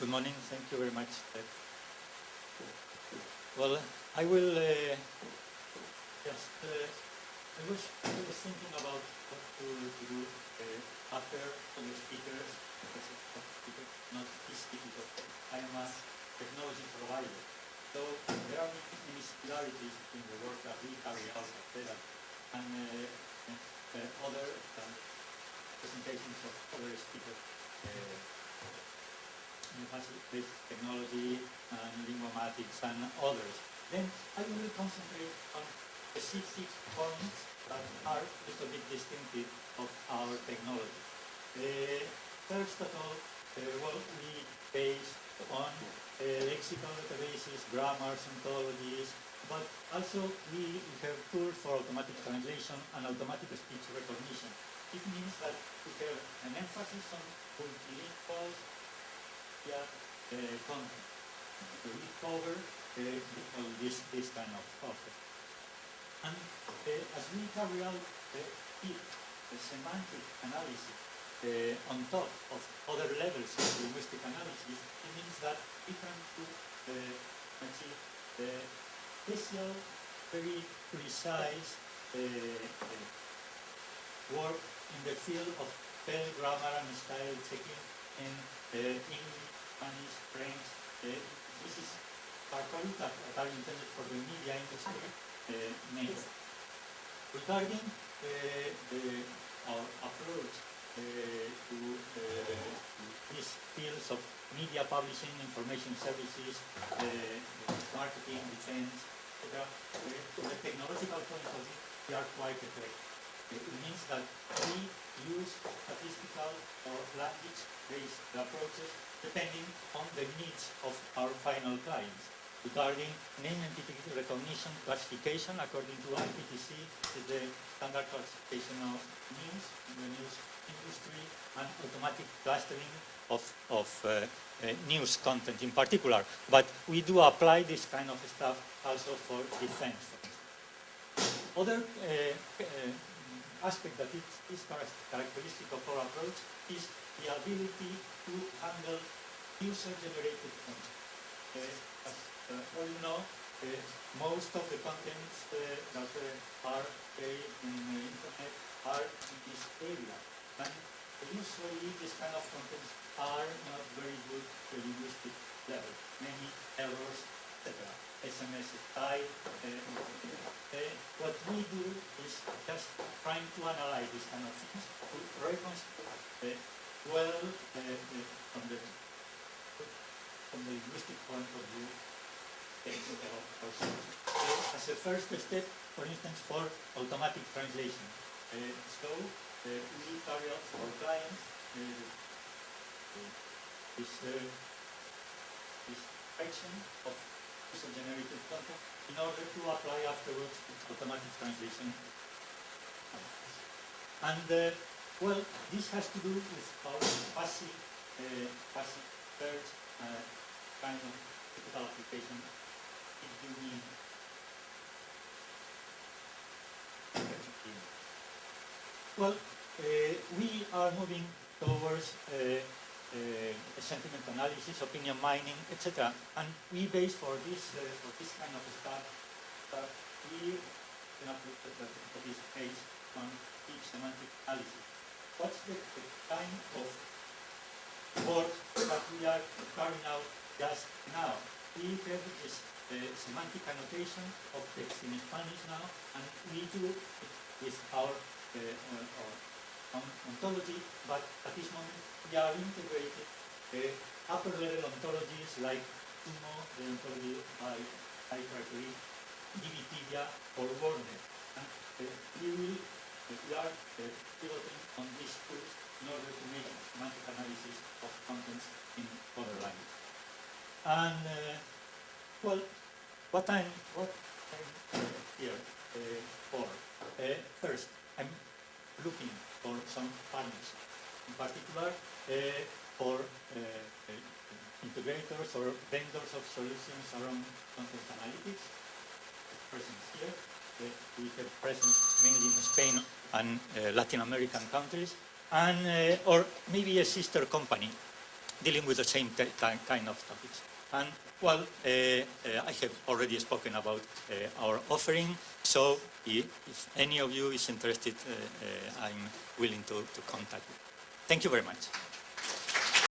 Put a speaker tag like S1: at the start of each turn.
S1: Good morning. Thank you very much. Well, I will I was thinking about what to do after the speakers, not this speaker, but I am a technology provider. So there are many similarities between the work that we carry out at TEDA and other presentations of other speakers. Basic technology and linguamatics and others. Then I will concentrate on specific points that are a little bit distinctive of our technology. First of all, we base on lexical databases, grammars, ontologies, but also we have tools for automatic translation and automatic speech recognition. It means that we have an emphasis on multilingual content. We cover this kind of topic. And as we carry out the semantic analysis on top of other levels of linguistic analysis, it means that we can achieve special, very precise work in the field of spell, grammar, and style checking in English, Spanish, French. This is particularly that are intended for the media industry mainly. Regarding our approach to these fields of media publishing, information services, marketing, defense, etc., from a technological point of view, we are quite effective. It means that we use statistical or language-based approaches depending on the needs of our final clients. Regarding name entity recognition classification, according to IPTC, is the standard classification of news in the news industry, and automatic clustering of news content in particular. But we do apply this kind of stuff also for defense. Other aspect that is characteristic of our approach is the ability to handle user-generated content. As all you know, most of the contents that are created in the internet are in this area. And usually these kind of contents are not very good at the linguistic level. Many errors, etc. SMS type. What we do is just trying to analyze these kind of things to reconstruct well from the linguistic point of view. As a first step, for instance, for automatic translation. We carry out for clients this section of user-generated content in order to apply afterwards automatic translation. And well, this has to do with our passive search kind of typical application. If you mean well, we are moving towards sentiment analysis, opinion mining, etc. And we base for this kind of stuff. We is based on deep semantic analysis. What's the kind of work that we are carrying out just now? We have this semantic annotation of text in Spanish now, and we do it with our ontology, but at this moment we are integrated upper level ontologies like Sumo, the ontology by Criteria, Divitivia, or Warner. And we are pivoting on these tools in order to make semantic analysis of contents in other languages. And well, what I'm here for. First, I'm looking for some partners, in particular for integrators or vendors of solutions around content analytics. Presence here. We have presence mainly in Spain and Latin American countries, and or maybe a sister company dealing with the same kind of topics. And well, I have already spoken about our offering, so if any of you is interested, I'm willing to contact you. Thank you very much.